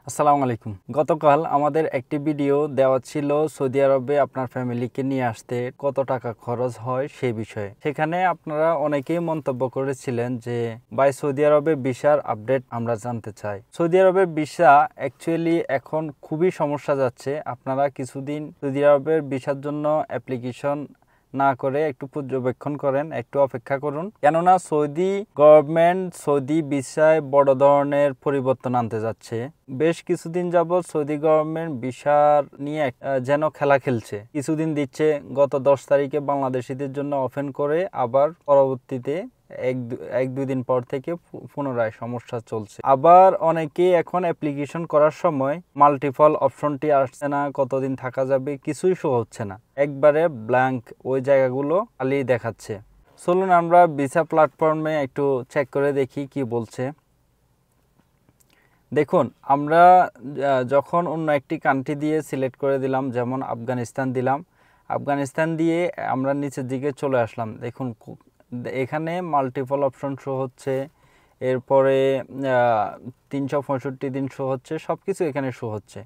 আসসালামু আলাইকুম। গতকাল আমাদের একটি ভিডিও দেওয়া ছিল সৌদি আরবে আপনার ফ্যামিলিকে নিয়ে আসতে কত টাকা খরচ হয় সেই বিষয়ে। সেখানে আপনারা অনেকেই মন্তব্য করেছিলেন যে ভাই সৌদি আরবে ভিসার আপডেট আমরা জানতে চাই। সৌদি আরবের ভিসা অ্যাকচুয়ালি এখন খুবই সমস্যা যাচ্ছে। আপনারা কিছুদিন সৌদি আরবের ভিসার জন্য অ্যাপ্লিকেশন না করে একটু পর্যবেক্ষণ করেন, একটু অপেক্ষা করুন, কেননা সৌদি গভর্নমেন্ট সৌদি ভিসায় বড় ধরনের পরিবর্তন আনতে যাচ্ছে। বেশ কিছুদিন যাবৎ সৌদি গভর্নমেন্ট ভিসার নিয়ে যেন খেলা খেলছে। কিছুদিন দিচ্ছে, গত 10 তারিখে বাংলাদেশিদের জন্য ওপেন করে আবার পরবর্তীতে এক দুই দিন পর থেকে পুনরায় সমস্যা চলছে। আবার অনেকেই এখন অ্যাপ্লিকেশন করার সময় মাল্টিপল অপশনটি আসছে না, কতদিন থাকা যাবে কিছুই শো হচ্ছে না, একবারে ব্ল্যাঙ্ক, ওই জায়গাগুলো খালি দেখাচ্ছে। চলুন আমরা ভিসা প্ল্যাটফর্মে একটু চেক করে দেখি কি বলছে। দেখুন, আমরা যখন অন্য একটি কান্ট্রি দিয়ে সিলেক্ট করে দিলাম, যেমন আফগানিস্তান দিলাম, আফগানিস্তান দিয়ে আমরা নিচের দিকে চলে আসলাম। দেখুন এখানে মাল্টিপল অপশন শো হচ্ছে, এরপরে 365 দিন শো হচ্ছে, সব কিছু এখানে শো হচ্ছে।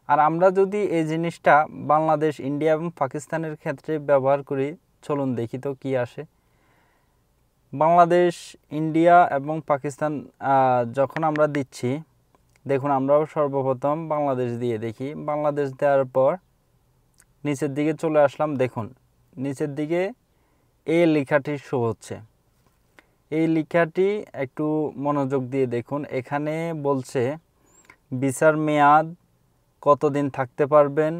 আর আমরা যদি এই জিনিসটা বাংলাদেশ, ইন্ডিয়া এবং পাকিস্তানের ক্ষেত্রে ব্যবহার করি, চলুন দেখি তো কি আসে। বাংলাদেশ, ইন্ডিয়া এবং পাকিস্তান যখন আমরা দিচ্ছি, দেখুন আমরাও সর্বপ্রথম বাংলাদেশ দিয়ে দেখি। বাংলাদেশ দেওয়ার পর নিচের দিকে চলে আসলাম। দেখুন নিচের দিকে এই লেখাটি শো হচ্ছে। এই লেখাটি একটু মনোযোগ দিয়ে দেখুন। এখানে বলছে ভিসার মেয়াদ, কতদিন থাকতে পারবেন,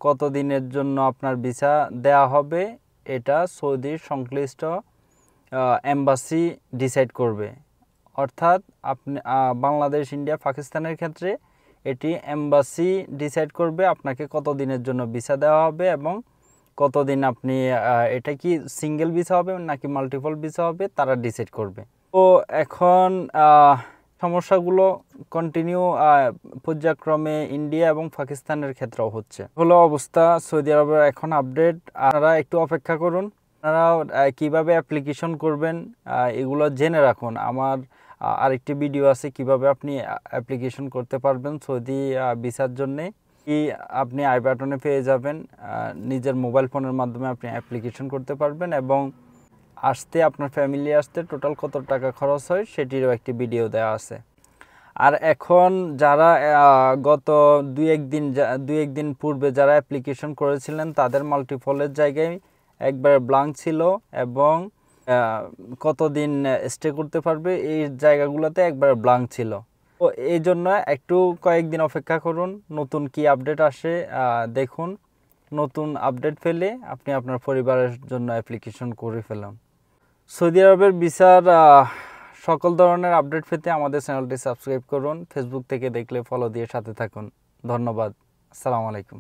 কতদিনের জন্য আপনার ভিসা দেয়া হবে, এটা সৌদির সংশ্লিষ্ট এম্বাসি ডিসাইড করবে। অর্থাৎ আপনি বাংলাদেশ, ইন্ডিয়া, পাকিস্তানের ক্ষেত্রে এটি এম্বাসি ডিসাইড করবে আপনাকে কত দিনের জন্য ভিসা দেওয়া হবে এবং কতদিন আপনি, এটা কি সিঙ্গেল ভিসা হবে নাকি মাল্টিপল ভিসা হবে, তারা ডিসাইড করবে। তো এখন সমস্যাগুলো কন্টিনিউ পর্যায়ক্রমে ইন্ডিয়া এবং পাকিস্তানের ক্ষেত্রেও হচ্ছে। হলো অবস্থা সৌদি আরবের এখন আপডেট। আপনারা একটু অপেক্ষা করুন। আপনারা কিভাবে অ্যাপ্লিকেশন করবেন এগুলো জেনে রাখুন। আমার আরেকটি ভিডিও আছে কিভাবে আপনি অ্যাপ্লিকেশন করতে পারবেন সৌদি ভিসার জন্যে। কি আপনি আই বাটনে পেয়ে যাবেন, নিজের মোবাইল ফোনের মাধ্যমে আপনি অ্যাপ্লিকেশন করতে পারবেন এবং আসতে, আপনার ফ্যামিলি আসতে টোটাল কত টাকা খরচ হয় সেটিরও একটি ভিডিও দেওয়া আছে। আর এখন যারা গত দুই একদিন পূর্বে যারা অ্যাপ্লিকেশন করেছিলেন, তাদের মাল্টিপলের জায়গায় একবার ব্ল্যাঙ্ক ছিল এবং কতদিন স্টে করতে পারবে এই জায়গাগুলোতে একবার ব্ল্যাঙ্ক ছিল। তো এই জন্য একটু কয়েকদিন অপেক্ষা করুন, নতুন কি আপডেট আসে দেখুন। নতুন আপডেট পেলে আপনি আপনার পরিবারের জন্য অ্যাপ্লিকেশন করে ফেলুন। সৌদি আরবের ভিসার সকল ধরনের আপডেট পেতে আমাদের চ্যানেলটি সাবস্ক্রাইব করুন। ফেসবুক থেকে দেখলে ফলো দিয়ে সাথে থাকুন। ধন্যবাদ। আসসালামু আলাইকুম।